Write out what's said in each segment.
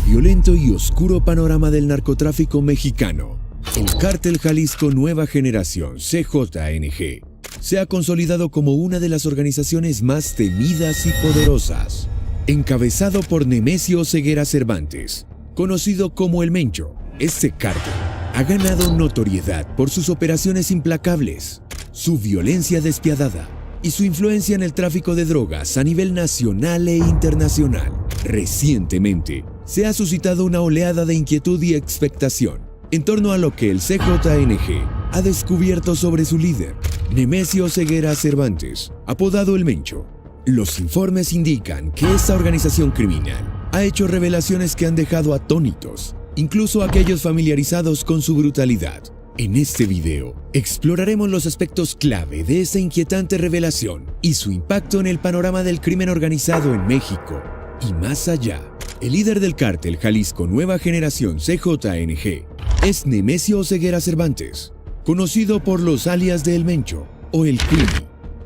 violento y oscuro panorama del narcotráfico mexicano, el Cártel Jalisco Nueva Generación, CJNG, se ha consolidado como una de las organizaciones más temidas y poderosas. Encabezado por Nemesio Ceguera Cervantes, conocido como El Mencho, este cártel ha ganado notoriedad por sus operaciones implacables, su violencia despiadada y su influencia en el tráfico de drogas a nivel nacional e internacional. Recientemente, se ha suscitado una oleada de inquietud y expectación en torno a lo que el CJNG ha descubierto sobre su líder, Nemesio Ceguera Cervantes, apodado El Mencho. Los informes indican que esta organización criminal ha hecho revelaciones que han dejado atónitos, incluso a aquellos familiarizados con su brutalidad. En este video, exploraremos los aspectos clave de esta inquietante revelación y su impacto en el panorama del crimen organizado en México y más allá. El líder del cártel Jalisco Nueva Generación CJNG es Nemesio Ceguera Cervantes, conocido por los alias de El Mencho o El Quini.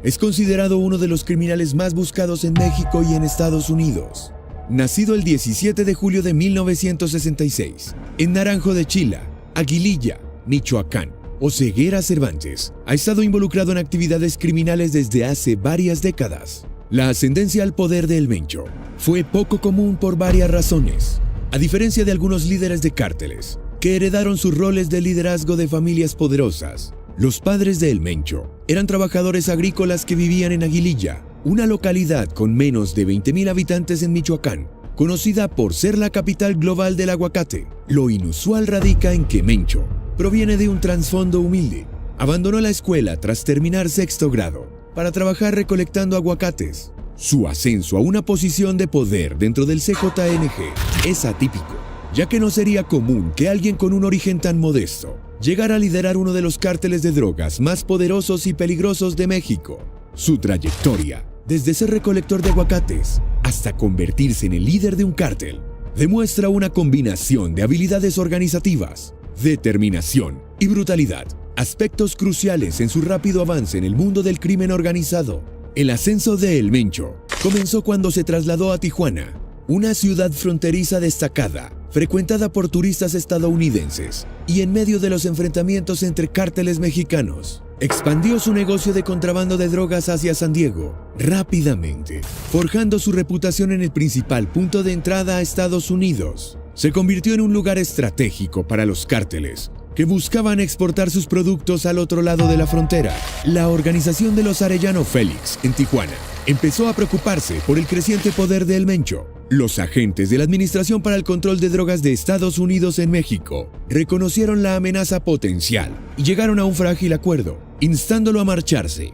Es considerado uno de los criminales más buscados en México y en Estados Unidos. Nacido el 17 de julio de 1966, en Naranjo de Chila, Aguililla, Michoacán, Ceguera Cervantes ha estado involucrado en actividades criminales desde hace varias décadas. La ascendencia al poder de El Mencho fue poco común por varias razones. A diferencia de algunos líderes de cárteles, que heredaron sus roles de liderazgo de familias poderosas, los padres de El Mencho eran trabajadores agrícolas que vivían en Aguililla, una localidad con menos de 20,000 habitantes en Michoacán, conocida por ser la capital global del aguacate. Lo inusual radica en que Mencho proviene de un trasfondo humilde. Abandonó la escuela tras terminar sexto grado para trabajar recolectando aguacates. Su ascenso a una posición de poder dentro del CJNG es atípico, ya que no sería común que alguien con un origen tan modesto llegara a liderar uno de los cárteles de drogas más poderosos y peligrosos de México. Su trayectoria, desde ser recolector de aguacates hasta convertirse en el líder de un cártel, demuestra una combinación de habilidades organizativas, determinación y brutalidad, aspectos cruciales en su rápido avance en el mundo del crimen organizado. El ascenso de El Mencho comenzó cuando se trasladó a Tijuana, una ciudad fronteriza destacada, frecuentada por turistas estadounidenses, y en medio de los enfrentamientos entre cárteles mexicanos, expandió su negocio de contrabando de drogas hacia San Diego rápidamente, forjando su reputación en el principal punto de entrada a Estados Unidos. Se convirtió en un lugar estratégico para los cárteles, que buscaban exportar sus productos al otro lado de la frontera. La organización de los Arellano Félix, en Tijuana, empezó a preocuparse por el creciente poder de El Mencho. Los agentes de la Administración para el Control de Drogas de Estados Unidos en México reconocieron la amenaza potencial y llegaron a un frágil acuerdo, instándolo a marcharse,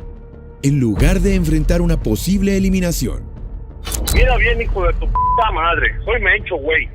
en lugar de enfrentar una posible eliminación. Mira bien, hijo de tu puta madre, soy Mencho, güey.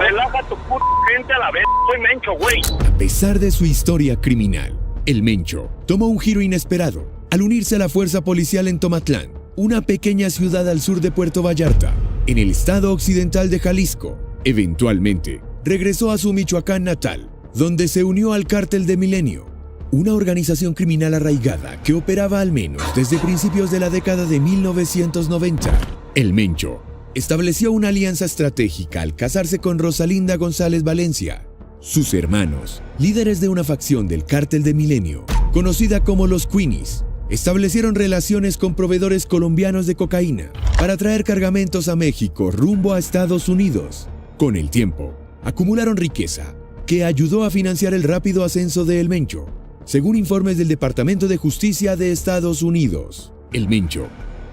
Relaja tu puta gente a la vez, soy Mencho, güey. A pesar de su historia criminal, El Mencho tomó un giro inesperado al unirse a la fuerza policial en Tomatlán, una pequeña ciudad al sur de Puerto Vallarta, en el estado occidental de Jalisco. Eventualmente, regresó a su Michoacán natal, donde se unió al Cártel de Milenio, una organización criminal arraigada que operaba al menos desde principios de la década de 1990. El Mencho estableció una alianza estratégica al casarse con Rosalinda González Valencia. Sus hermanos, líderes de una facción del Cártel de Milenio, conocida como los Quinis, establecieron relaciones con proveedores colombianos de cocaína para traer cargamentos a México rumbo a Estados Unidos. Con el tiempo, acumularon riqueza que ayudó a financiar el rápido ascenso de El Mencho. Según informes del Departamento de Justicia de Estados Unidos, El Mencho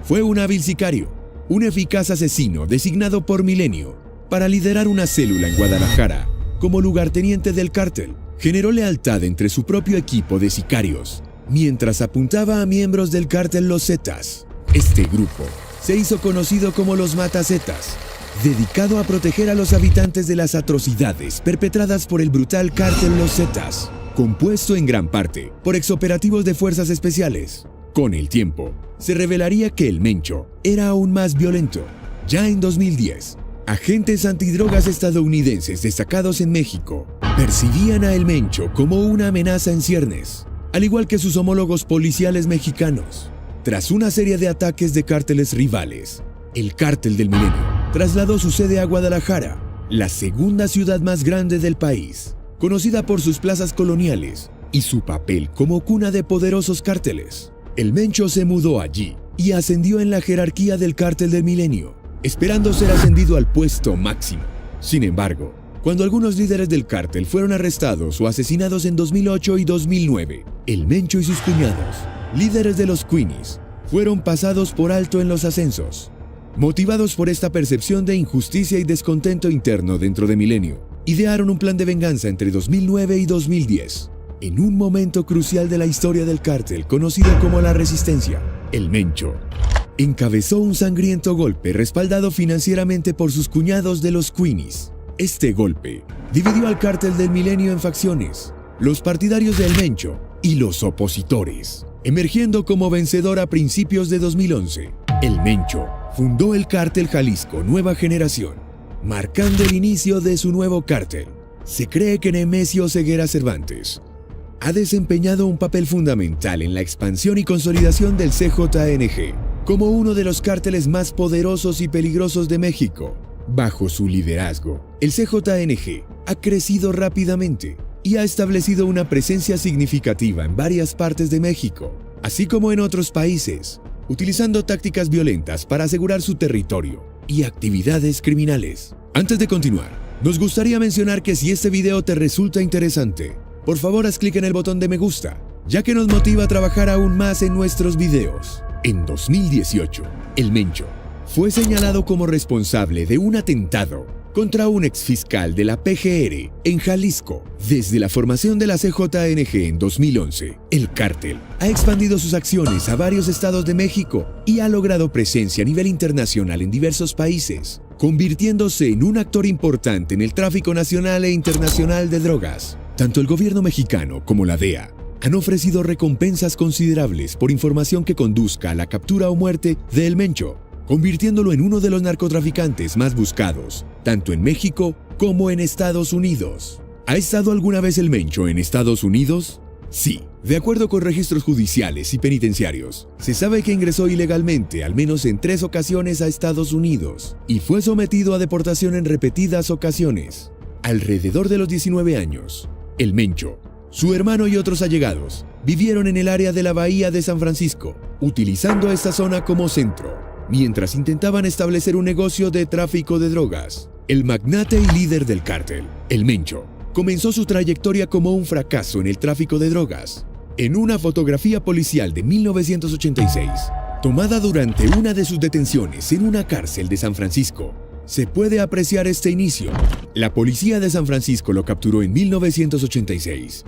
fue un hábil sicario, un eficaz asesino designado por Milenio para liderar una célula en Guadalajara como lugarteniente del cártel. Generó lealtad entre su propio equipo de sicarios mientras apuntaba a miembros del cártel Los Zetas. Este grupo se hizo conocido como los Matazetas, dedicado a proteger a los habitantes de las atrocidades perpetradas por el brutal cártel Los Zetas, compuesto en gran parte por exoperativos de fuerzas especiales. Con el tiempo, se revelaría que El Mencho era aún más violento. Ya en 2010, agentes antidrogas estadounidenses destacados en México percibían a El Mencho como una amenaza en ciernes, al igual que sus homólogos policiales mexicanos. Tras una serie de ataques de cárteles rivales, el Cártel del Milenio trasladó su sede a Guadalajara, la segunda ciudad más grande del país, conocida por sus plazas coloniales y su papel como cuna de poderosos cárteles. El Mencho se mudó allí y ascendió en la jerarquía del Cártel del Milenio, esperando ser ascendido al puesto máximo. Sin embargo, cuando algunos líderes del cártel fueron arrestados o asesinados en 2008 y 2009, el Mencho y sus cuñados, líderes de los Queenies, fueron pasados por alto en los ascensos. Motivados por esta percepción de injusticia y descontento interno dentro de Milenio, idearon un plan de venganza entre 2009 y 2010. En un momento crucial de la historia del cártel conocido como la Resistencia, el Mencho encabezó un sangriento golpe respaldado financieramente por sus cuñados de los Queenies. Este golpe dividió al Cártel del Milenio en facciones, los partidarios del Mencho y los opositores, emergiendo como vencedor a principios de 2011. El Mencho fundó el Cártel Jalisco Nueva Generación, marcando el inicio de su nuevo cártel. Se cree que Nemesio Ceguera Cervantes ha desempeñado un papel fundamental en la expansión y consolidación del CJNG como uno de los cárteles más poderosos y peligrosos de México. Bajo su liderazgo, el CJNG ha crecido rápidamente y ha establecido una presencia significativa en varias partes de México, así como en otros países, utilizando tácticas violentas para asegurar su territorio y actividades criminales. Antes de continuar, nos gustaría mencionar que si este video te resulta interesante, por favor haz clic en el botón de me gusta, ya que nos motiva a trabajar aún más en nuestros videos. En 2018, el Mencho fue señalado como responsable de un atentado contra un exfiscal de la PGR en Jalisco. Desde la formación de la CJNG en 2011, el cártel ha expandido sus acciones a varios estados de México y ha logrado presencia a nivel internacional en diversos países, convirtiéndose en un actor importante en el tráfico nacional e internacional de drogas. Tanto el gobierno mexicano como la DEA han ofrecido recompensas considerables por información que conduzca a la captura o muerte de El Mencho, convirtiéndolo en uno de los narcotraficantes más buscados, tanto en México como en Estados Unidos. ¿Ha estado alguna vez El Mencho en Estados Unidos? Sí, de acuerdo con registros judiciales y penitenciarios, se sabe que ingresó ilegalmente al menos en 3 ocasiones a Estados Unidos y fue sometido a deportación en repetidas ocasiones. Alrededor de los 19 años, El Mencho, su hermano y otros allegados vivieron en el área de la Bahía de San Francisco, utilizando esta zona como centro, mientras intentaban establecer un negocio de tráfico de drogas. El magnate y líder del cártel, El Mencho, comenzó su trayectoria como un fracaso en el tráfico de drogas. En una fotografía policial de 1986, tomada durante una de sus detenciones en una cárcel de San Francisco, se puede apreciar este inicio. La policía de San Francisco lo capturó en 1986,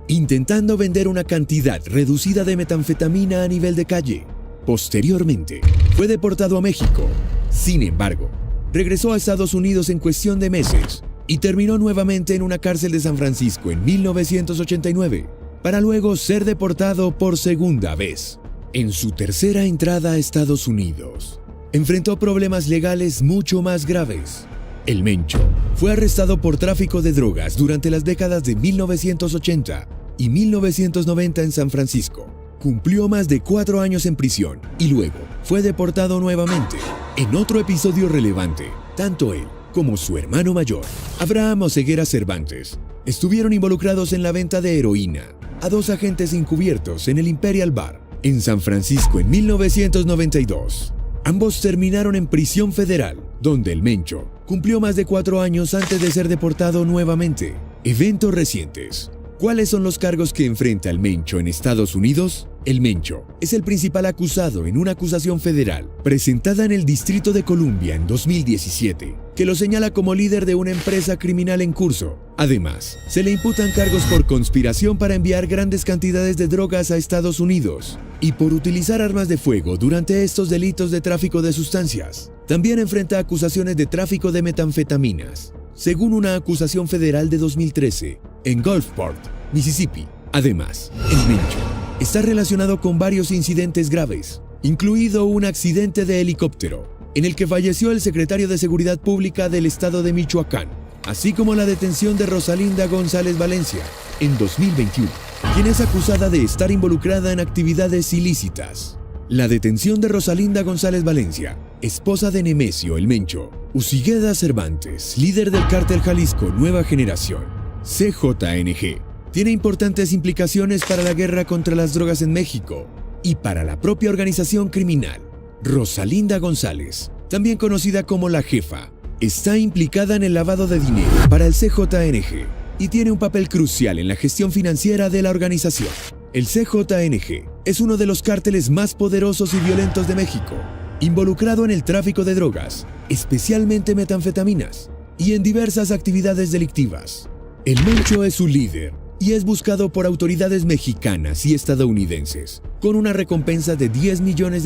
intentando vender una cantidad reducida de metanfetamina a nivel de calle. Posteriormente, fue deportado a México. Sin embargo, regresó a Estados Unidos en cuestión de meses y terminó nuevamente en una cárcel de San Francisco en 1989, para luego ser deportado por segunda vez. En su tercera entrada a Estados Unidos, enfrentó problemas legales mucho más graves. El Mencho fue arrestado por tráfico de drogas durante las décadas de 1980 y 1990 en San Francisco. Cumplió más de 4 años en prisión y luego fue deportado nuevamente. En otro episodio relevante, tanto él como su hermano mayor, Abraham Oseguera Cervantes, estuvieron involucrados en la venta de heroína a 2 agentes encubiertos en el Imperial Bar, en San Francisco en 1992. Ambos terminaron en prisión federal, donde el Mencho cumplió más de 4 años antes de ser deportado nuevamente. Eventos recientes. ¿Cuáles son los cargos que enfrenta el Mencho en Estados Unidos? El Mencho es el principal acusado en una acusación federal presentada en el Distrito de Columbia en 2017, que lo señala como líder de una empresa criminal en curso. Además, se le imputan cargos por conspiración para enviar grandes cantidades de drogas a Estados Unidos y por utilizar armas de fuego durante estos delitos de tráfico de sustancias. También enfrenta acusaciones de tráfico de metanfetaminas, según una acusación federal de 2013 en Gulfport, Mississippi. Además, el Mencho está relacionado con varios incidentes graves, incluido un accidente de helicóptero en el que falleció el secretario de Seguridad Pública del estado de Michoacán, así como la detención de Rosalinda González Valencia en 2021, quien es acusada de estar involucrada en actividades ilícitas. La detención de Rosalinda González Valencia, esposa de Nemesio El Mencho Ucigueda Cervantes, líder del Cártel Jalisco Nueva Generación, CJNG, tiene importantes implicaciones para la guerra contra las drogas en México y para la propia organización criminal. Rosalinda González, también conocida como La Jefa, está implicada en el lavado de dinero para el CJNG y tiene un papel crucial en la gestión financiera de la organización. El CJNG es uno de los cárteles más poderosos y violentos de México, involucrado en el tráfico de drogas, especialmente metanfetaminas, y en diversas actividades delictivas. El Mencho es su líder y es buscado por autoridades mexicanas y estadounidenses, con una recompensa de $10 millones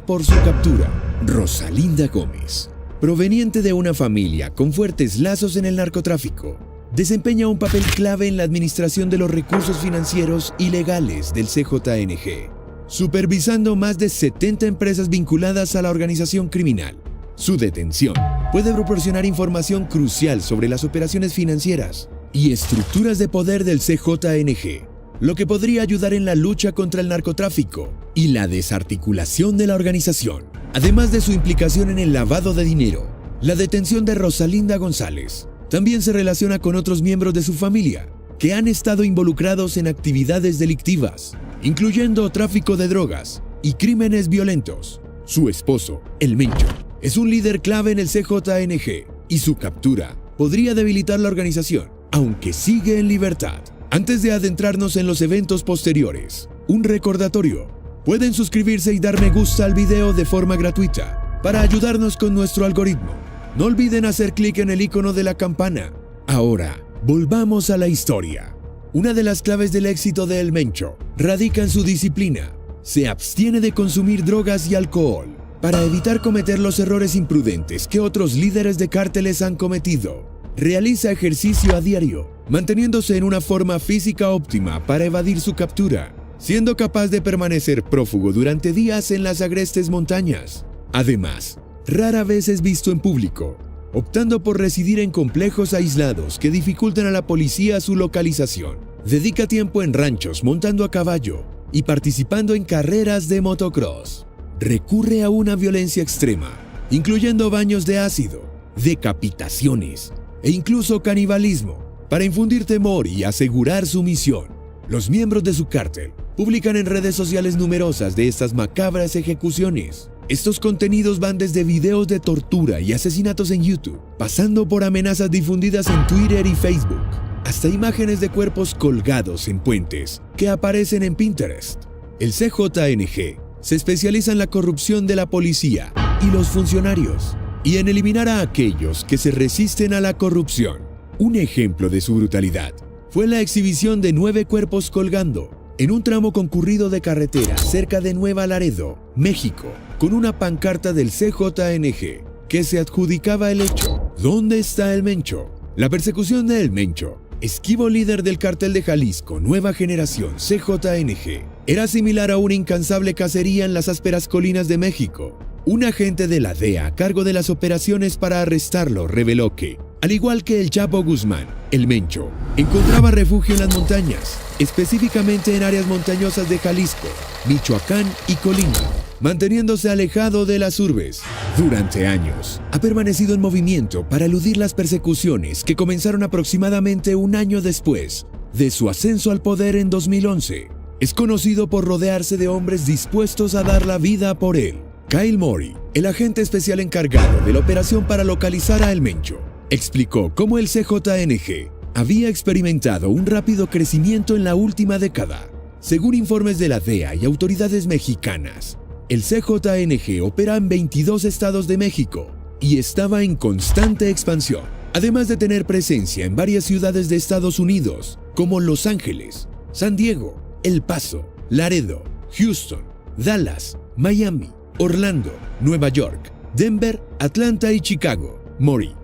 por su captura. Rosalinda Gómez, proveniente de una familia con fuertes lazos en el narcotráfico, desempeña un papel clave en la administración de los recursos financieros y legales del CJNG, supervisando más de 70 empresas vinculadas a la organización criminal. Su detención puede proporcionar información crucial sobre las operaciones financieras y estructuras de poder del CJNG, lo que podría ayudar en la lucha contra el narcotráfico y la desarticulación de la organización. Además de su implicación en el lavado de dinero, la detención de Rosalinda González también se relaciona con otros miembros de su familia que han estado involucrados en actividades delictivas, incluyendo tráfico de drogas y crímenes violentos. Su esposo, El Mencho, es un líder clave en el CJNG y su captura podría debilitar la organización, aunque sigue en libertad. Antes de adentrarnos en los eventos posteriores, un recordatorio: pueden suscribirse y dar me gusta al video de forma gratuita para ayudarnos con nuestro algoritmo. No olviden hacer clic en el icono de la campana. Ahora, volvamos a la historia. Una de las claves del éxito de El Mencho radica en su disciplina. Se abstiene de consumir drogas y alcohol para evitar cometer los errores imprudentes que otros líderes de cárteles han cometido. Realiza ejercicio a diario, manteniéndose en una forma física óptima para evadir su captura, siendo capaz de permanecer prófugo durante días en las agrestes montañas. Además, rara vez es visto en público, optando por residir en complejos aislados que dificultan a la policía su localización. Dedica tiempo en ranchos montando a caballo y participando en carreras de motocross. Recurre a una violencia extrema, incluyendo baños de ácido, decapitaciones e incluso canibalismo, para infundir temor y asegurar su misión. Los miembros de su cártel publican en redes sociales numerosas de estas macabras ejecuciones. Estos contenidos van desde videos de tortura y asesinatos en YouTube, pasando por amenazas difundidas en Twitter y Facebook, hasta imágenes de cuerpos colgados en puentes que aparecen en Pinterest. El CJNG se especializa en la corrupción de la policía y los funcionarios, y en eliminar a aquellos que se resisten a la corrupción. Un ejemplo de su brutalidad fue la exhibición de 9 cuerpos colgando en un tramo concurrido de carretera cerca de Nueva Laredo, México, con una pancarta del CJNG que se adjudicaba el hecho. ¿Dónde está El Mencho? La persecución de El Mencho, esquivo líder del Cártel de Jalisco Nueva Generación CJNG, era similar a una incansable cacería en las ásperas colinas de México. Un agente de la DEA a cargo de las operaciones para arrestarlo reveló que, al igual que el Chapo Guzmán, El Mencho encontraba refugio en las montañas, específicamente en áreas montañosas de Jalisco, Michoacán y Colima, manteniéndose alejado de las urbes. Durante años, ha permanecido en movimiento para eludir las persecuciones que comenzaron aproximadamente un año después de su ascenso al poder en 2011. Es conocido por rodearse de hombres dispuestos a dar la vida por él. Kyle Mori, el agente especial encargado de la operación para localizar a El Mencho, explicó cómo el CJNG había experimentado un rápido crecimiento en la última década. Según informes de la DEA y autoridades mexicanas, el CJNG opera en 22 estados de México y estaba en constante expansión, además de tener presencia en varias ciudades de Estados Unidos, como Los Ángeles, San Diego, El Paso, Laredo, Houston, Dallas, Miami, Orlando, Nueva York, Denver, Atlanta y Chicago. Mori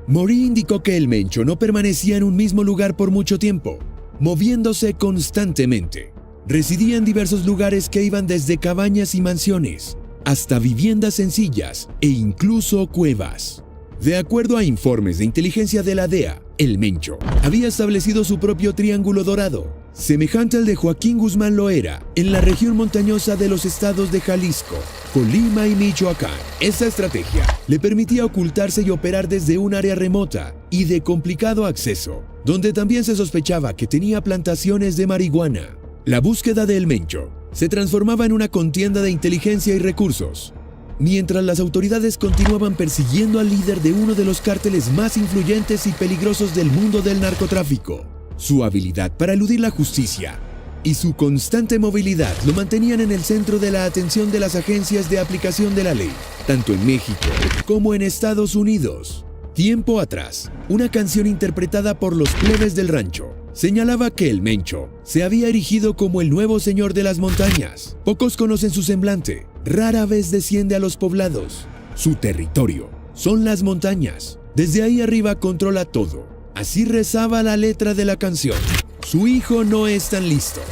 indicó que El Mencho no permanecía en un mismo lugar por mucho tiempo, moviéndose constantemente. Residía en diversos lugares que iban desde cabañas y mansiones hasta viviendas sencillas e incluso cuevas. De acuerdo a informes de inteligencia de la DEA, El Mencho había establecido su propio triángulo dorado, semejante al de Joaquín Guzmán Loera, en la región montañosa de los estados de Jalisco, Colima y Michoacán. Esta estrategia le permitía ocultarse y operar desde un área remota y de complicado acceso, donde también se sospechaba que tenía plantaciones de marihuana. La búsqueda de El Mencho se transformaba en una contienda de inteligencia y recursos, mientras las autoridades continuaban persiguiendo al líder de uno de los cárteles más influyentes y peligrosos del mundo del narcotráfico. Su habilidad para eludir la justicia y su constante movilidad lo mantenían en el centro de la atención de las agencias de aplicación de la ley, tanto en México como en Estados Unidos. Tiempo atrás, una canción interpretada por los plebes del rancho señalaba que El Mencho se había erigido como el nuevo señor de las montañas. Pocos conocen su semblante, rara vez desciende a los poblados. Su territorio son las montañas. Desde ahí arriba controla todo. Así rezaba la letra de la canción. Su hijo no es tan listo.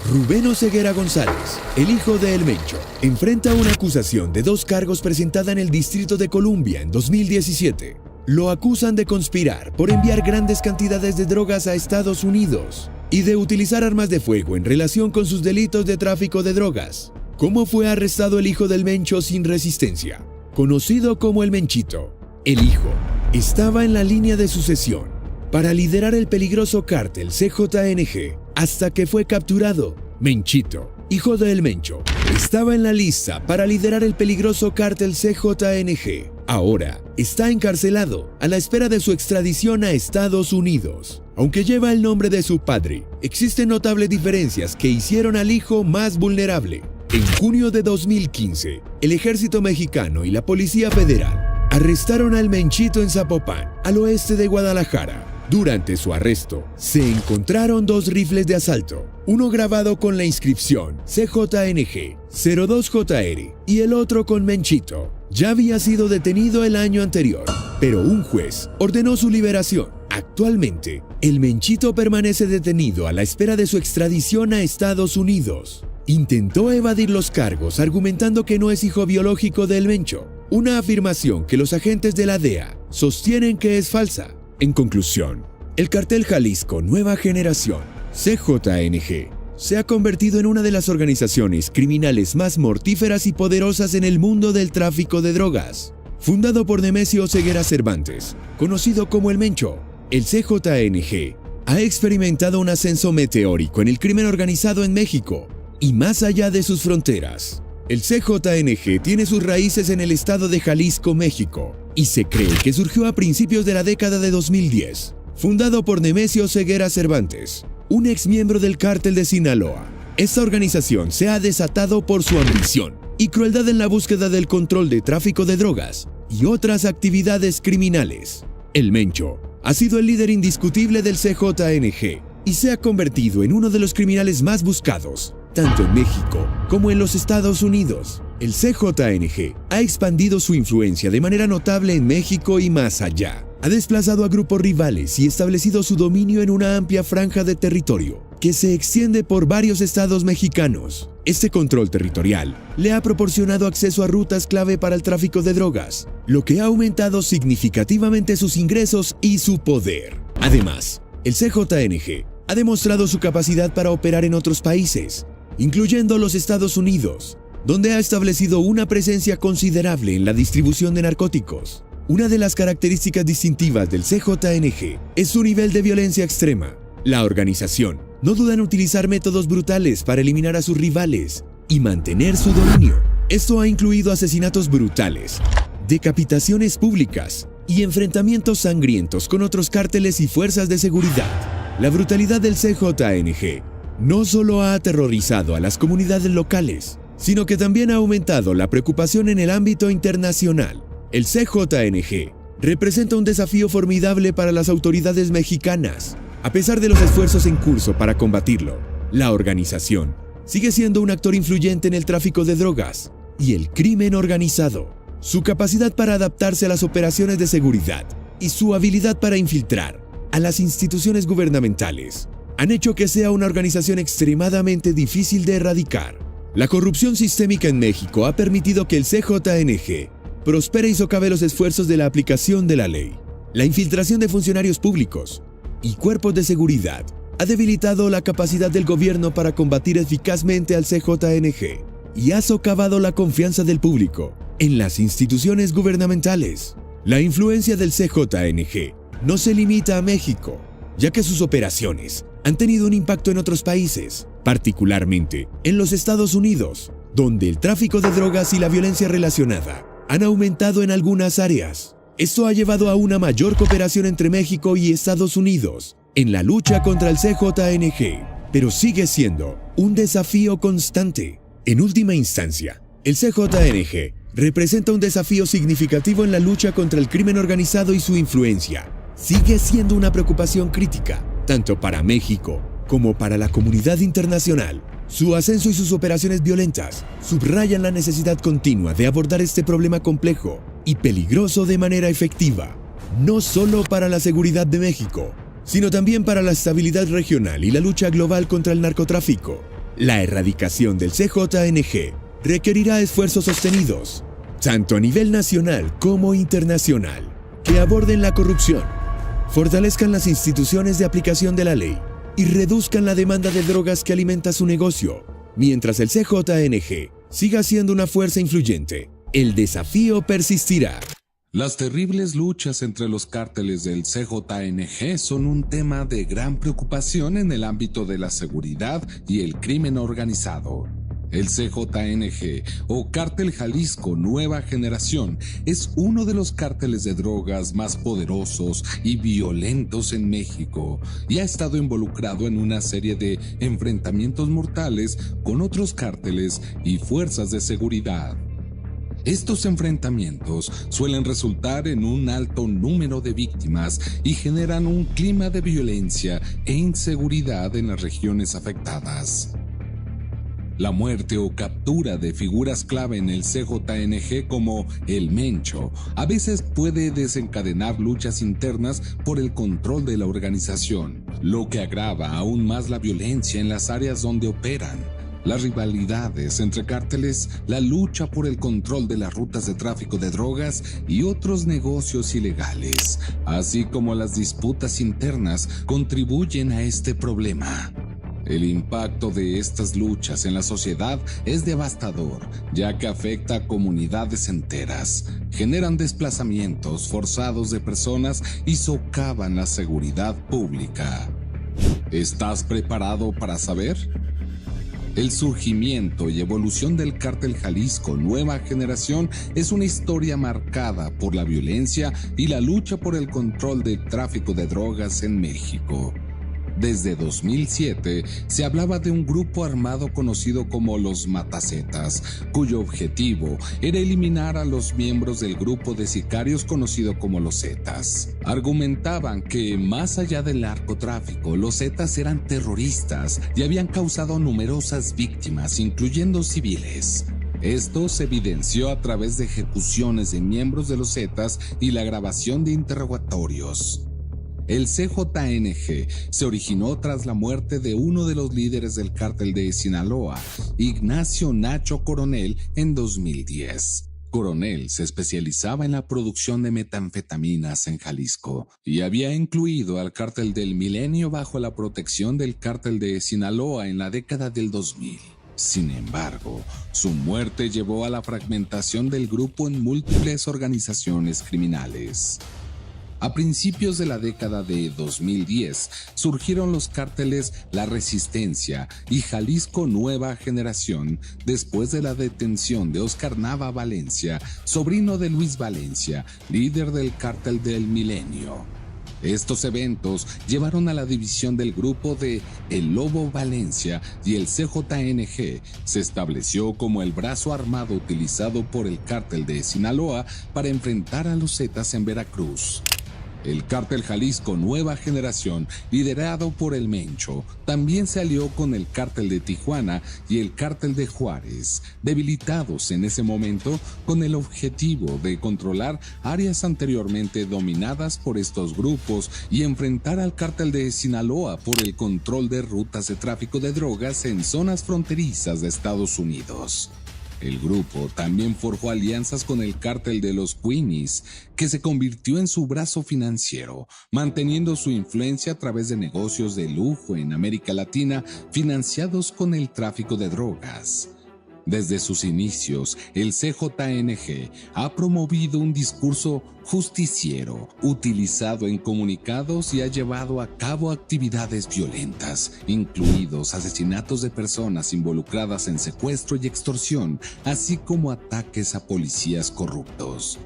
Rubén Oseguera González, el hijo de El Mencho, enfrenta una acusación de 2 cargos presentada en el Distrito de Columbia en 2017. Lo acusan de conspirar por enviar grandes cantidades de drogas a Estados Unidos y de utilizar armas de fuego en relación con sus delitos de tráfico de drogas. ¿Cómo fue arrestado el hijo del Mencho sin resistencia? Conocido como El Menchito, el hijo estaba en la línea de sucesión para liderar el peligroso cártel CJNG hasta que fue capturado. Menchito, hijo de El Mencho, estaba en la lista para liderar el peligroso cártel CJNG. Ahora está encarcelado a la espera de su extradición a Estados Unidos. Aunque lleva el nombre de su padre, existen notables diferencias que hicieron al hijo más vulnerable. En junio de 2015, el ejército mexicano y la Policía Federal arrestaron al Menchito en Zapopan, al oeste de Guadalajara. Durante su arresto, se encontraron 2 rifles de asalto, uno grabado con la inscripción CJNG 02JR y el otro con Menchito. Ya había sido detenido el año anterior, pero un juez ordenó su liberación. Actualmente, el Menchito permanece detenido a la espera de su extradición a Estados Unidos. Intentó evadir los cargos argumentando que no es hijo biológico de El Mencho, una afirmación que los agentes de la DEA sostienen que es falsa. En conclusión, el Cartel Jalisco Nueva Generación, CJNG, se ha convertido en una de las organizaciones criminales más mortíferas y poderosas en el mundo del tráfico de drogas. Fundado por Nemesio Oseguera Cervantes, conocido como El Mencho, el CJNG ha experimentado un ascenso meteórico en el crimen organizado en México y más allá de sus fronteras. El CJNG tiene sus raíces en el estado de Jalisco, México, y se cree que surgió a principios de la década de 2010, fundado por Nemesio Oseguera Cervantes, un exmiembro del cártel de Sinaloa. Esta organización se ha desatado por su ambición y crueldad en la búsqueda del control de tráfico de drogas y otras actividades criminales. El Mencho ha sido el líder indiscutible del CJNG y se ha convertido en uno de los criminales más buscados, tanto en México como en los Estados Unidos. El CJNG ha expandido su influencia de manera notable en México y más allá. Ha desplazado a grupos rivales y establecido su dominio en una amplia franja de territorio que se extiende por varios estados mexicanos. Este control territorial le ha proporcionado acceso a rutas clave para el tráfico de drogas, lo que ha aumentado significativamente sus ingresos y su poder. Además, el CJNG ha demostrado su capacidad para operar en otros países, incluyendo los Estados Unidos, donde ha establecido una presencia considerable en la distribución de narcóticos. Una de las características distintivas del CJNG es su nivel de violencia extrema. La organización no duda en utilizar métodos brutales para eliminar a sus rivales y mantener su dominio. Esto ha incluido asesinatos brutales, decapitaciones públicas y enfrentamientos sangrientos con otros cárteles y fuerzas de seguridad. La brutalidad del CJNG no solo ha aterrorizado a las comunidades locales, sino que también ha aumentado la preocupación en el ámbito internacional. El CJNG representa un desafío formidable para las autoridades mexicanas. A pesar de los esfuerzos en curso para combatirlo, la organización sigue siendo un actor influyente en el tráfico de drogas y el crimen organizado. Su capacidad para adaptarse a las operaciones de seguridad y su habilidad para infiltrar a las instituciones gubernamentales han hecho que sea una organización extremadamente difícil de erradicar. La corrupción sistémica en México ha permitido que el CJNG prospere y socave los esfuerzos de la aplicación de la ley. La infiltración de funcionarios públicos y cuerpos de seguridad ha debilitado la capacidad del gobierno para combatir eficazmente al CJNG y ha socavado la confianza del público en las instituciones gubernamentales. La influencia del CJNG no se limita a México, ya que sus operaciones han tenido un impacto en otros países, particularmente en los Estados Unidos, donde el tráfico de drogas y la violencia relacionada han aumentado en algunas áreas. Esto ha llevado a una mayor cooperación entre México y Estados Unidos en la lucha contra el CJNG, pero sigue siendo un desafío constante. En última instancia, el CJNG representa un desafío significativo en la lucha contra el crimen organizado y su influencia sigue siendo una preocupación crítica, tanto para México como para la comunidad internacional. Su ascenso y sus operaciones violentas subrayan la necesidad continua de abordar este problema complejo y peligroso de manera efectiva, no solo para la seguridad de México, sino también para la estabilidad regional y la lucha global contra el narcotráfico. La erradicación del CJNG requerirá esfuerzos sostenidos, tanto a nivel nacional como internacional, que aborden la corrupción, fortalezcan las instituciones de aplicación de la ley y reduzcan la demanda de drogas que alimenta su negocio. Mientras el CJNG siga siendo una fuerza influyente, el desafío persistirá. Las terribles luchas entre los cárteles del CJNG son un tema de gran preocupación en el ámbito de la seguridad y el crimen organizado. El CJNG, o Cártel Jalisco Nueva Generación, es uno de los cárteles de drogas más poderosos y violentos en México y ha estado involucrado en una serie de enfrentamientos mortales con otros cárteles y fuerzas de seguridad. Estos enfrentamientos suelen resultar en un alto número de víctimas y generan un clima de violencia e inseguridad en las regiones afectadas. La muerte o captura de figuras clave en el CJNG como el Mencho a veces puede desencadenar luchas internas por el control de la organización, lo que agrava aún más la violencia en las áreas donde operan. Las rivalidades entre cárteles, la lucha por el control de las rutas de tráfico de drogas y otros negocios ilegales, así como las disputas internas, contribuyen a este problema. El impacto de estas luchas en la sociedad es devastador, ya que afecta a comunidades enteras, generan desplazamientos forzados de personas y socavan la seguridad pública. ¿Estás preparado para saber? El surgimiento y evolución del Cártel Jalisco Nueva Generación es una historia marcada por la violencia y la lucha por el control del tráfico de drogas en México. Desde 2007 se hablaba de un grupo armado conocido como los Matazetas, cuyo objetivo era eliminar a los miembros del grupo de sicarios conocido como los Zetas. Argumentaban que más allá del narcotráfico, los Zetas eran terroristas y habían causado numerosas víctimas, incluyendo civiles. Esto se evidenció a través de ejecuciones de miembros de los Zetas y la grabación de interrogatorios. El CJNG se originó tras la muerte de uno de los líderes del cártel de Sinaloa, Ignacio Nacho Coronel, en 2010. Coronel se especializaba en la producción de metanfetaminas en Jalisco y había incluido al cártel del Milenio bajo la protección del cártel de Sinaloa en la década del 2000. Sin embargo, su muerte llevó a la fragmentación del grupo en múltiples organizaciones criminales. A principios de la década de 2010 surgieron los cárteles La Resistencia y Jalisco Nueva Generación después de la detención de Oscar Nava Valencia, sobrino de Luis Valencia, líder del cártel del Milenio. Estos eventos llevaron a la división del grupo de El Lobo Valencia y el CJNG se estableció como el brazo armado utilizado por el cártel de Sinaloa para enfrentar a los Zetas en Veracruz. El Cártel Jalisco Nueva Generación, liderado por el Mencho, también se alió con el Cártel de Tijuana y el Cártel de Juárez, debilitados en ese momento con el objetivo de controlar áreas anteriormente dominadas por estos grupos y enfrentar al Cártel de Sinaloa por el control de rutas de tráfico de drogas en zonas fronterizas de Estados Unidos. El grupo también forjó alianzas con el cártel de los Queenies, que se convirtió en su brazo financiero, manteniendo su influencia a través de negocios de lujo en América Latina financiados con el tráfico de drogas. Desde sus inicios, el CJNG ha promovido un discurso justiciero, utilizado en comunicados y ha llevado a cabo actividades violentas, incluidos asesinatos de personas involucradas en secuestro y extorsión, así como ataques a policías corruptos.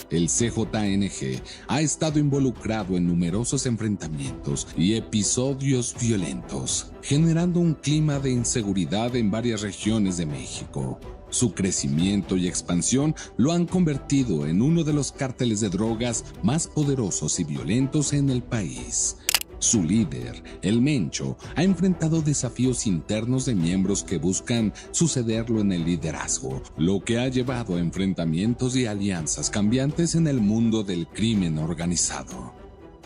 El CJNG ha estado involucrado en numerosos enfrentamientos y episodios violentos, generando un clima de inseguridad en varias regiones de México. Su crecimiento y expansión lo han convertido en uno de los cárteles de drogas más poderosos y violentos en el país. Su líder, el Mencho, ha enfrentado desafíos internos de miembros que buscan sucederlo en el liderazgo, lo que ha llevado a enfrentamientos y alianzas cambiantes en el mundo del crimen organizado.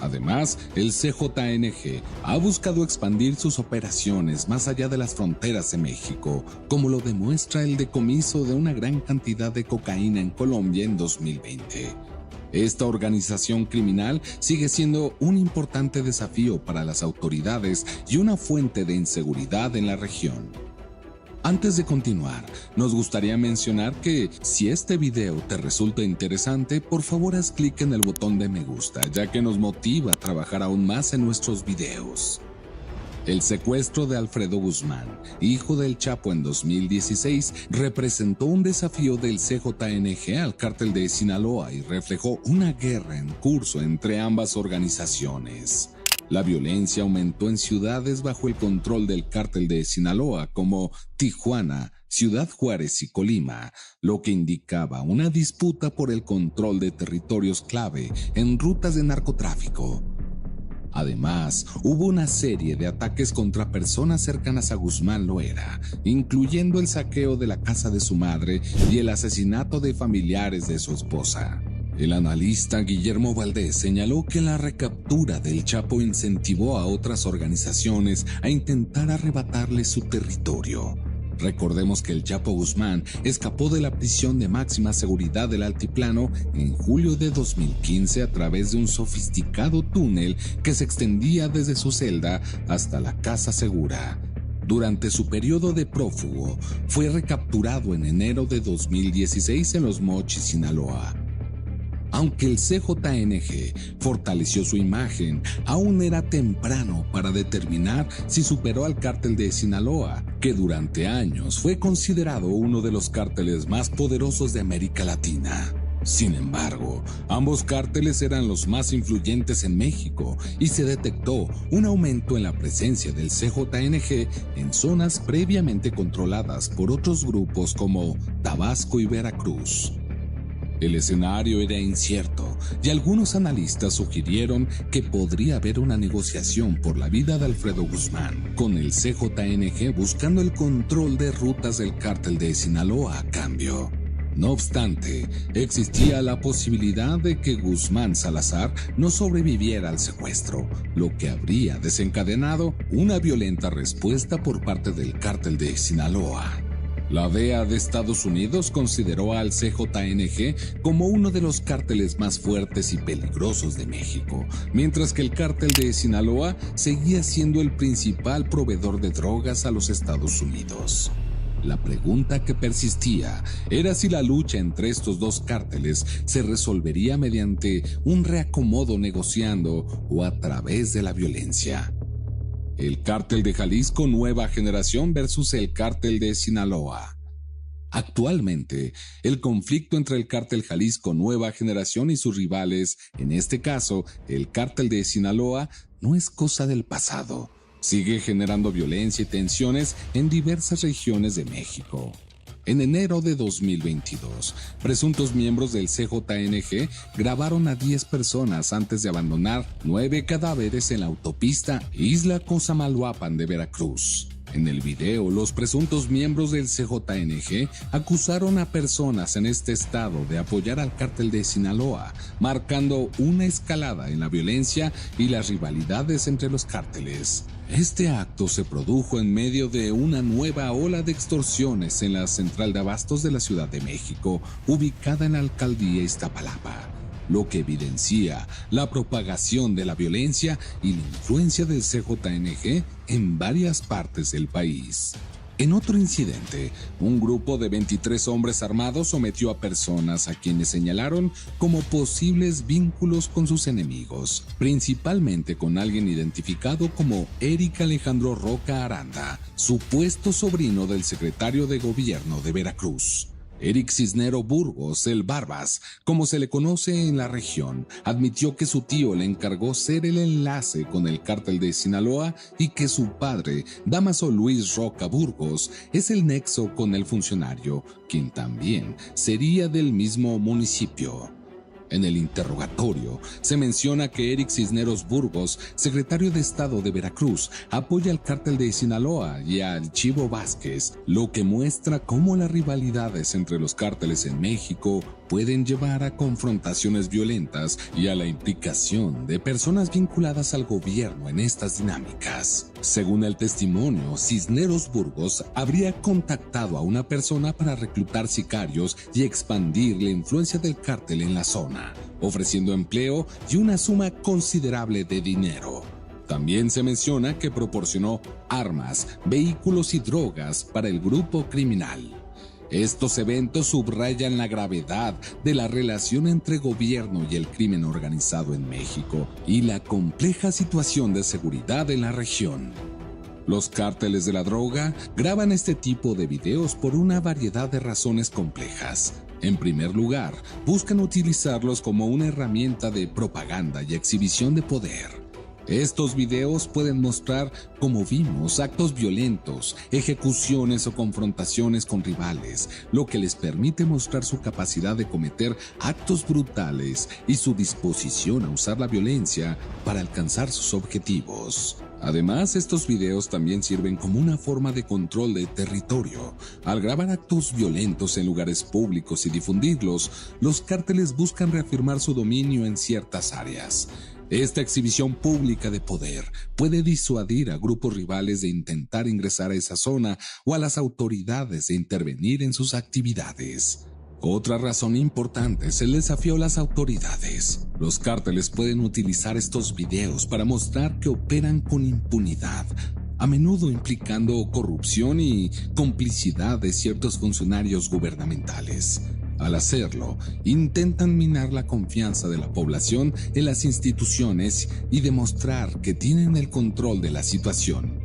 Además, el CJNG ha buscado expandir sus operaciones más allá de las fronteras de México, como lo demuestra el decomiso de una gran cantidad de cocaína en Colombia en 2020. Esta organización criminal sigue siendo un importante desafío para las autoridades y una fuente de inseguridad en la región. Antes de continuar, nos gustaría mencionar que si este video te resulta interesante, por favor haz clic en el botón de me gusta, ya que nos motiva a trabajar aún más en nuestros videos. El secuestro de Alfredo Guzmán, hijo del Chapo en 2016, representó un desafío del CJNG al cártel de Sinaloa y reflejó una guerra en curso entre ambas organizaciones. La violencia aumentó en ciudades bajo el control del cártel de Sinaloa como Tijuana, Ciudad Juárez y Colima, lo que indicaba una disputa por el control de territorios clave en rutas de narcotráfico. Además, hubo una serie de ataques contra personas cercanas a Guzmán Loera, incluyendo el saqueo de la casa de su madre y el asesinato de familiares de su esposa. El analista Guillermo Valdés señaló que la recaptura del Chapo incentivó a otras organizaciones a intentar arrebatarle su territorio. Recordemos que el Chapo Guzmán escapó de la prisión de máxima seguridad del Altiplano en julio de 2015 a través de un sofisticado túnel que se extendía desde su celda hasta la Casa Segura. Durante su periodo de prófugo, fue recapturado en enero de 2016 en Los Mochis, Sinaloa. Aunque el CJNG fortaleció su imagen, aún era temprano para determinar si superó al cártel de Sinaloa, que durante años fue considerado uno de los cárteles más poderosos de América Latina. Sin embargo, ambos cárteles eran los más influyentes en México y se detectó un aumento en la presencia del CJNG en zonas previamente controladas por otros grupos como Tabasco y Veracruz. El escenario era incierto y algunos analistas sugirieron que podría haber una negociación por la vida de Alfredo Guzmán, con el CJNG buscando el control de rutas del cártel de Sinaloa a cambio. No obstante, existía la posibilidad de que Guzmán Salazar no sobreviviera al secuestro, lo que habría desencadenado una violenta respuesta por parte del cártel de Sinaloa. La DEA de Estados Unidos consideró al CJNG como uno de los cárteles más fuertes y peligrosos de México, mientras que el cártel de Sinaloa seguía siendo el principal proveedor de drogas a los Estados Unidos. La pregunta que persistía era si la lucha entre estos dos cárteles se resolvería mediante un reacomodo negociando o a través de la violencia. El cártel de Jalisco Nueva Generación versus el cártel de Sinaloa. Actualmente, el conflicto entre el cártel Jalisco Nueva Generación y sus rivales, en este caso, el cártel de Sinaloa, no es cosa del pasado. Sigue generando violencia y tensiones en diversas regiones de México. En enero de 2022, presuntos miembros del CJNG grabaron a 10 personas antes de abandonar 9 cadáveres en la autopista Isla Cosamaloapan de Veracruz. En el video, los presuntos miembros del CJNG acusaron a personas en este estado de apoyar al cártel de Sinaloa, marcando una escalada en la violencia y las rivalidades entre los cárteles. Este acto se produjo en medio de una nueva ola de extorsiones en la central de abastos de la Ciudad de México, ubicada en la alcaldía Iztapalapa, lo que evidencia la propagación de la violencia y la influencia del CJNG en varias partes del país. En otro incidente, un grupo de 23 hombres armados sometió a personas a quienes señalaron como posibles vínculos con sus enemigos, principalmente con alguien identificado como Eric Alejandro Roca Aranda, supuesto sobrino del secretario de Gobierno de Veracruz. Eric Cisnero Burgos, el Barbas, como se le conoce en la región, admitió que su tío le encargó ser el enlace con el cártel de Sinaloa y que su padre, Dámaso Luis Roca Burgos, es el nexo con el funcionario, quien también sería del mismo municipio. En el interrogatorio, se menciona que Eric Cisneros Burgos, secretario de Estado de Veracruz, apoya al cártel de Sinaloa y al Chivo Vázquez, lo que muestra cómo las rivalidades entre los cárteles en México pueden llevar a confrontaciones violentas y a la implicación de personas vinculadas al gobierno en estas dinámicas. Según el testimonio, Cisneros Burgos habría contactado a una persona para reclutar sicarios y expandir la influencia del cártel en la zona, ofreciendo empleo y una suma considerable de dinero. También se menciona que proporcionó armas, vehículos y drogas para el grupo criminal. Estos eventos subrayan la gravedad de la relación entre gobierno y el crimen organizado en México y la compleja situación de seguridad en la región. Los cárteles de la droga graban este tipo de videos por una variedad de razones complejas. En primer lugar, buscan utilizarlos como una herramienta de propaganda y exhibición de poder. Estos videos pueden mostrar, como vimos, actos violentos, ejecuciones o confrontaciones con rivales, lo que les permite mostrar su capacidad de cometer actos brutales y su disposición a usar la violencia para alcanzar sus objetivos. Además, estos videos también sirven como una forma de control de territorio. Al grabar actos violentos en lugares públicos y difundirlos, los cárteles buscan reafirmar su dominio en ciertas áreas. Esta exhibición pública de poder puede disuadir a grupos rivales de intentar ingresar a esa zona o a las autoridades de intervenir en sus actividades. Otra razón importante es el desafío a las autoridades. Los cárteles pueden utilizar estos videos para mostrar que operan con impunidad, a menudo implicando corrupción y complicidad de ciertos funcionarios gubernamentales. Al hacerlo, intentan minar la confianza de la población en las instituciones y demostrar que tienen el control de la situación.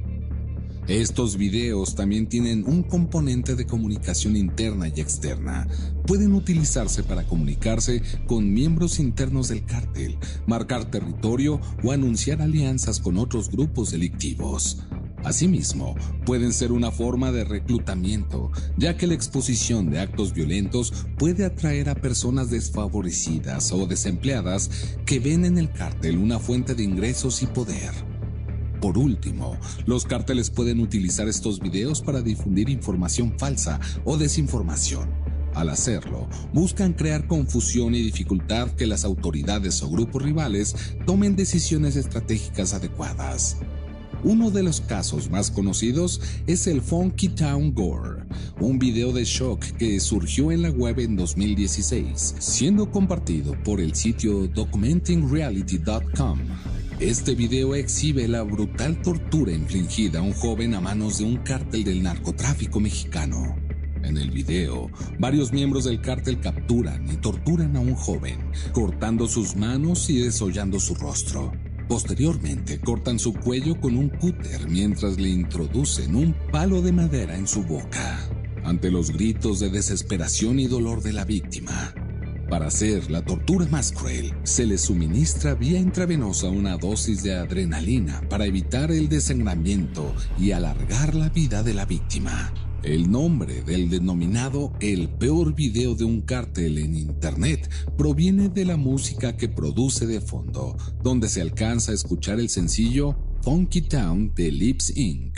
Estos videos también tienen un componente de comunicación interna y externa. Pueden utilizarse para comunicarse con miembros internos del cártel, marcar territorio o anunciar alianzas con otros grupos delictivos. Asimismo, pueden ser una forma de reclutamiento, ya que la exposición de actos violentos puede atraer a personas desfavorecidas o desempleadas que ven en el cártel una fuente de ingresos y poder. Por último, los cárteles pueden utilizar estos videos para difundir información falsa o desinformación. Al hacerlo, buscan crear confusión y dificultad que las autoridades o grupos rivales tomen decisiones estratégicas adecuadas. Uno de los casos más conocidos es el Funky Town Gore, un video de shock que surgió en la web en 2016, siendo compartido por el sitio documentingreality.com. Este video exhibe la brutal tortura infligida a un joven a manos de un cártel del narcotráfico mexicano. En el video, varios miembros del cártel capturan y torturan a un joven, cortando sus manos y desollando su rostro. Posteriormente, cortan su cuello con un cúter mientras le introducen un palo de madera en su boca. Ante los gritos de desesperación y dolor de la víctima, para hacer la tortura más cruel, se le suministra vía intravenosa una dosis de adrenalina para evitar el desangramiento y alargar la vida de la víctima. El nombre del denominado el peor video de un cártel en internet proviene de la música que produce de fondo, donde se alcanza a escuchar el sencillo Funky Town de Lips Inc.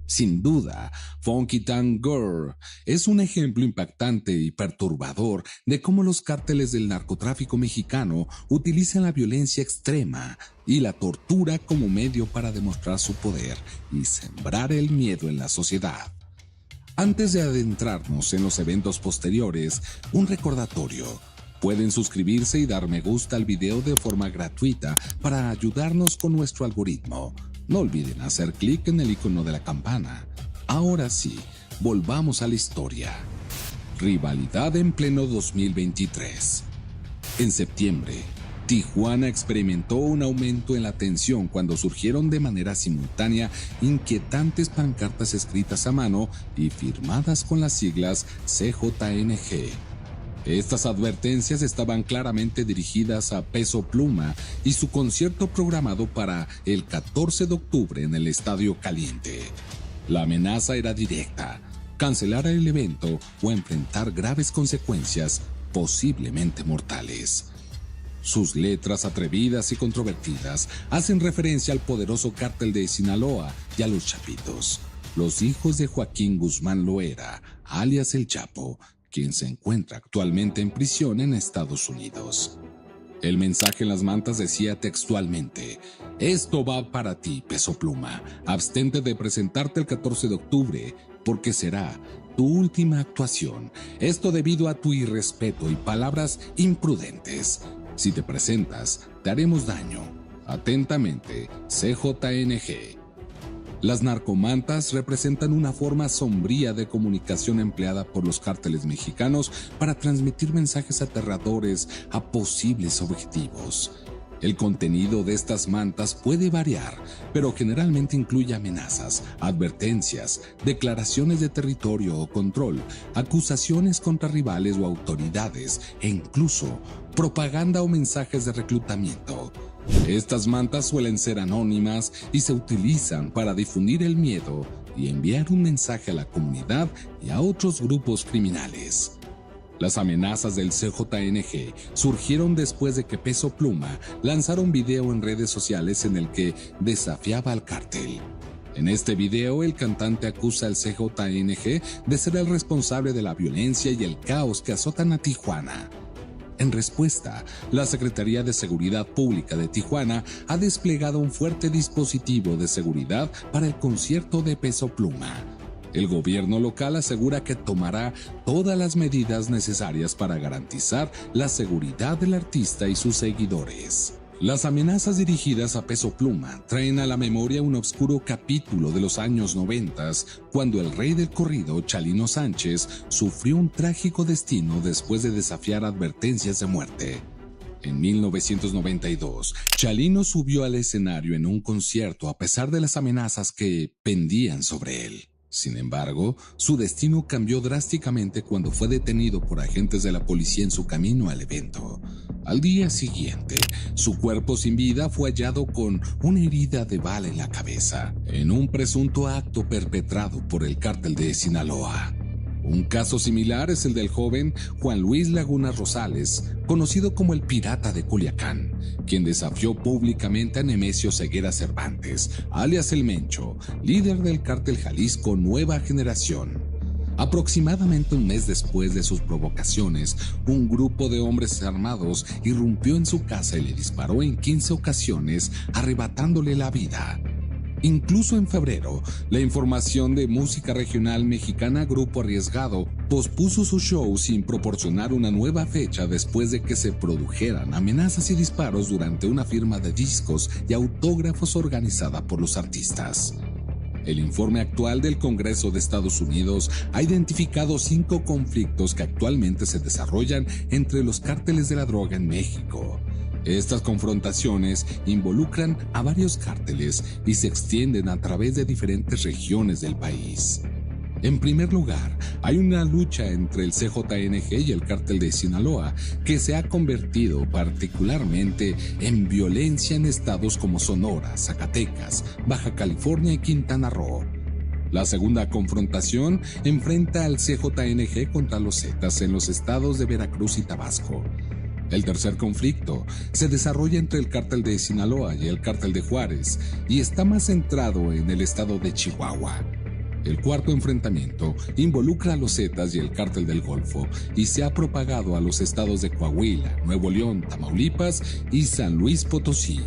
Sin duda, Funky Town Girl es un ejemplo impactante y perturbador de cómo los cárteles del narcotráfico mexicano utilizan la violencia extrema y la tortura como medio para demostrar su poder y sembrar el miedo en la sociedad. Antes de adentrarnos en los eventos posteriores, un recordatorio. Pueden suscribirse y dar me gusta al video de forma gratuita para ayudarnos con nuestro algoritmo. No olviden hacer clic en el icono de la campana. Ahora sí, volvamos a la historia. Rivalidad en pleno 2023. En septiembre, Tijuana experimentó un aumento en la tensión cuando surgieron de manera simultánea inquietantes pancartas escritas a mano y firmadas con las siglas CJNG. Estas advertencias estaban claramente dirigidas a Peso Pluma y su concierto programado para el 14 de octubre en el Estadio Caliente. La amenaza era directa: cancelar el evento o enfrentar graves consecuencias, posiblemente mortales. Sus letras atrevidas y controvertidas hacen referencia al poderoso cártel de Sinaloa y a los Chapitos, los hijos de Joaquín Guzmán Loera, alias El Chapo, quien se encuentra actualmente en prisión en Estados Unidos. El mensaje en las mantas decía textualmente: esto va para ti, Peso Pluma. Abstente de presentarte el 14 de octubre, porque será tu última actuación. Esto debido a tu irrespeto y palabras imprudentes. Si te presentas, te haremos daño. Atentamente, CJNG. Las narcomantas representan una forma sombría de comunicación empleada por los cárteles mexicanos para transmitir mensajes aterradores a posibles objetivos. El contenido de estas mantas puede variar, pero generalmente incluye amenazas, advertencias, declaraciones de territorio o control, acusaciones contra rivales o autoridades e incluso propaganda o mensajes de reclutamiento. Estas mantas suelen ser anónimas y se utilizan para difundir el miedo y enviar un mensaje a la comunidad y a otros grupos criminales. Las amenazas del CJNG surgieron después de que Peso Pluma lanzara un video en redes sociales en el que desafiaba al cártel. En este video, el cantante acusa al CJNG de ser el responsable de la violencia y el caos que azotan a Tijuana. En respuesta, la Secretaría de Seguridad Pública de Tijuana ha desplegado un fuerte dispositivo de seguridad para el concierto de Peso Pluma. El gobierno local asegura que tomará todas las medidas necesarias para garantizar la seguridad del artista y sus seguidores. Las amenazas dirigidas a Peso Pluma traen a la memoria un oscuro capítulo de los años 90, cuando el rey del corrido, Chalino Sánchez, sufrió un trágico destino después de desafiar advertencias de muerte. En 1992, Chalino subió al escenario en un concierto a pesar de las amenazas que pendían sobre él. Sin embargo, su destino cambió drásticamente cuando fue detenido por agentes de la policía en su camino al evento. Al día siguiente, su cuerpo sin vida fue hallado con una herida de bala en la cabeza, en un presunto acto perpetrado por el cártel de Sinaloa. Un caso similar es el del joven Juan Luis Laguna Rosales, conocido como el Pirata de Culiacán, quien desafió públicamente a Nemesio Ceguera Cervantes, alias El Mencho, líder del cártel Jalisco Nueva Generación. Aproximadamente un mes después de sus provocaciones, un grupo de hombres armados irrumpió en su casa y le disparó en 15 ocasiones, arrebatándole la vida. Incluso en febrero, la información de música regional mexicana Grupo Arriesgado pospuso su show sin proporcionar una nueva fecha después de que se produjeran amenazas y disparos durante una firma de discos y autógrafos organizada por los artistas. El informe actual del Congreso de Estados Unidos ha identificado 5 conflictos que actualmente se desarrollan entre los cárteles de la droga en México. Estas confrontaciones involucran a varios cárteles y se extienden a través de diferentes regiones del país. En primer lugar, hay una lucha entre el CJNG y el cártel de Sinaloa, que se ha convertido particularmente en violencia en estados como Sonora, Zacatecas, Baja California y Quintana Roo. La segunda confrontación enfrenta al CJNG contra los Zetas en los estados de Veracruz y Tabasco. El tercer conflicto se desarrolla entre el cártel de Sinaloa y el cártel de Juárez y está más centrado en el estado de Chihuahua. El cuarto enfrentamiento involucra a los Zetas y el Cártel del Golfo y se ha propagado a los estados de Coahuila, Nuevo León, Tamaulipas y San Luis Potosí.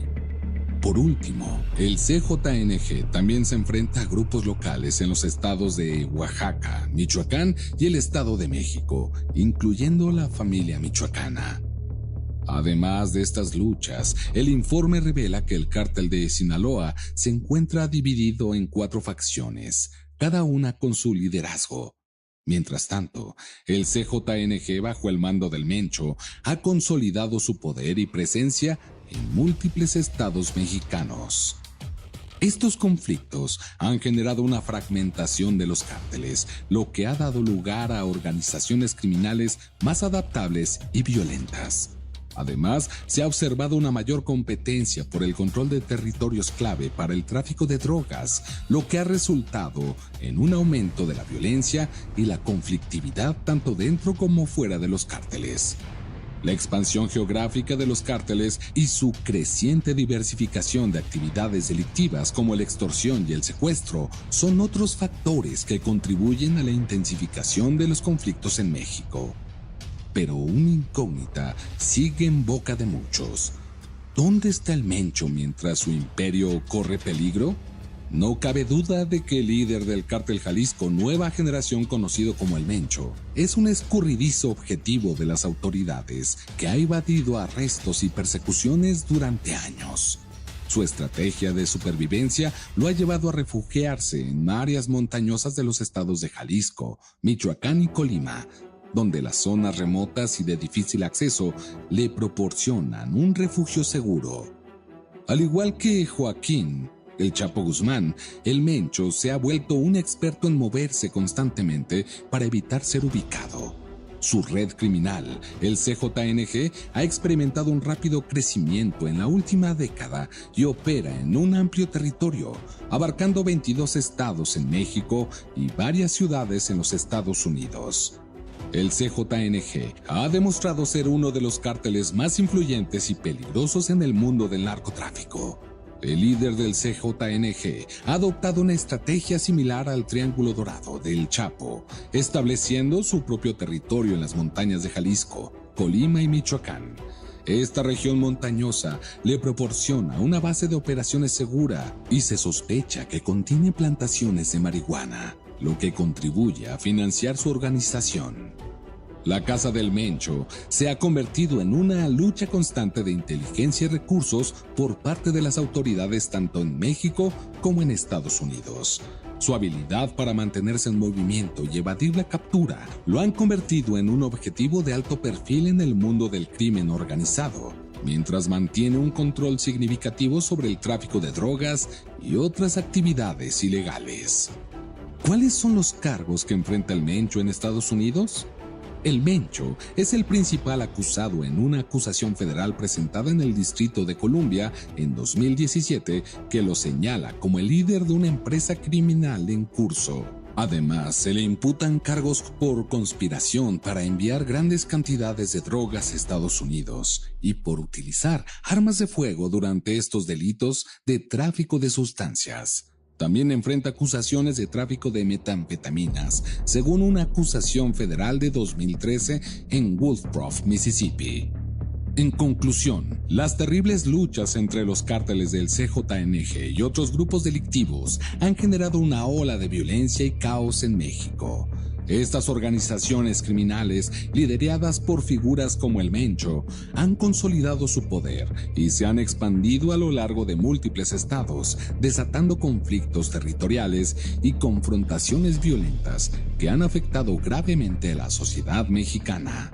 Por último, el CJNG también se enfrenta a grupos locales en los estados de Oaxaca, Michoacán y el Estado de México, incluyendo la familia michoacana. Además de estas luchas, el informe revela que el cártel de Sinaloa se encuentra dividido en 4 facciones, cada una con su liderazgo. Mientras tanto, el CJNG, bajo el mando del Mencho, ha consolidado su poder y presencia en múltiples estados mexicanos. Estos conflictos han generado una fragmentación de los cárteles, lo que ha dado lugar a organizaciones criminales más adaptables y violentas. Además, se ha observado una mayor competencia por el control de territorios clave para el tráfico de drogas, lo que ha resultado en un aumento de la violencia y la conflictividad tanto dentro como fuera de los cárteles. La expansión geográfica de los cárteles y su creciente diversificación de actividades delictivas como la extorsión y el secuestro son otros factores que contribuyen a la intensificación de los conflictos en México. Pero una incógnita sigue en boca de muchos. ¿Dónde está el Mencho mientras su imperio corre peligro? No cabe duda de que el líder del Cártel Jalisco Nueva Generación, conocido como el Mencho, es un escurridizo objetivo de las autoridades que ha evadido arrestos y persecuciones durante años. Su estrategia de supervivencia lo ha llevado a refugiarse en áreas montañosas de los estados de Jalisco, Michoacán y Colima, donde las zonas remotas y de difícil acceso le proporcionan un refugio seguro. Al igual que Joaquín, el Chapo Guzmán, el Mencho se ha vuelto un experto en moverse constantemente para evitar ser ubicado. Su red criminal, el CJNG, ha experimentado un rápido crecimiento en la última década y opera en un amplio territorio, abarcando 22 estados en México y varias ciudades en los Estados Unidos. El CJNG ha demostrado ser uno de los cárteles más influyentes y peligrosos en el mundo del narcotráfico. El líder del CJNG ha adoptado una estrategia similar al Triángulo Dorado del Chapo, estableciendo su propio territorio en las montañas de Jalisco, Colima y Michoacán. Esta región montañosa le proporciona una base de operaciones segura y se sospecha que contiene plantaciones de marihuana, lo que contribuye a financiar su organización. La Casa del Mencho se ha convertido en una lucha constante de inteligencia y recursos por parte de las autoridades tanto en México como en Estados Unidos. Su habilidad para mantenerse en movimiento y evadir la captura lo han convertido en un objetivo de alto perfil en el mundo del crimen organizado, mientras mantiene un control significativo sobre el tráfico de drogas y otras actividades ilegales. ¿Cuáles son los cargos que enfrenta el Mencho en Estados Unidos? El Mencho es el principal acusado en una acusación federal presentada en el Distrito de Columbia en 2017 que lo señala como el líder de una empresa criminal en curso. Además, se le imputan cargos por conspiración para enviar grandes cantidades de drogas a Estados Unidos y por utilizar armas de fuego durante estos delitos de tráfico de sustancias. También enfrenta acusaciones de tráfico de metanfetaminas, según una acusación federal de 2013 en Wolfbrook, Mississippi. En conclusión, las terribles luchas entre los cárteles del CJNG y otros grupos delictivos han generado una ola de violencia y caos en México. Estas organizaciones criminales, lideradas por figuras como el Mencho, han consolidado su poder y se han expandido a lo largo de múltiples estados, desatando conflictos territoriales y confrontaciones violentas que han afectado gravemente a la sociedad mexicana.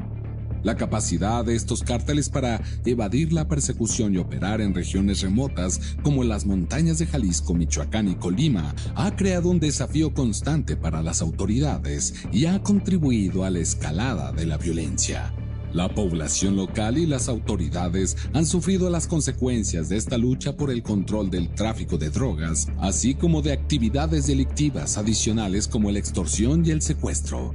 La capacidad de estos cárteles para evadir la persecución y operar en regiones remotas como las montañas de Jalisco, Michoacán y Colima ha creado un desafío constante para las autoridades y ha contribuido a la escalada de la violencia. La población local y las autoridades han sufrido las consecuencias de esta lucha por el control del tráfico de drogas, así como de actividades delictivas adicionales como la extorsión y el secuestro.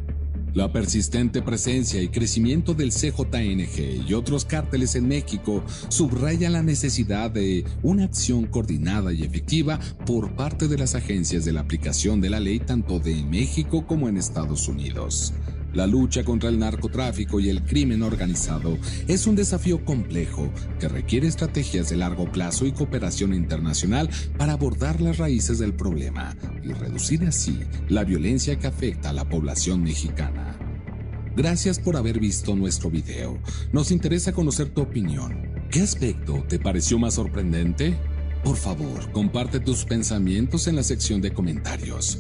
La persistente presencia y crecimiento del CJNG y otros cárteles en México subraya la necesidad de una acción coordinada y efectiva por parte de las agencias de la aplicación de la ley tanto de México como en Estados Unidos. La lucha contra el narcotráfico y el crimen organizado es un desafío complejo que requiere estrategias de largo plazo y cooperación internacional para abordar las raíces del problema y reducir así la violencia que afecta a la población mexicana. Gracias por haber visto nuestro video. Nos interesa conocer tu opinión. ¿Qué aspecto te pareció más sorprendente? Por favor, comparte tus pensamientos en la sección de comentarios.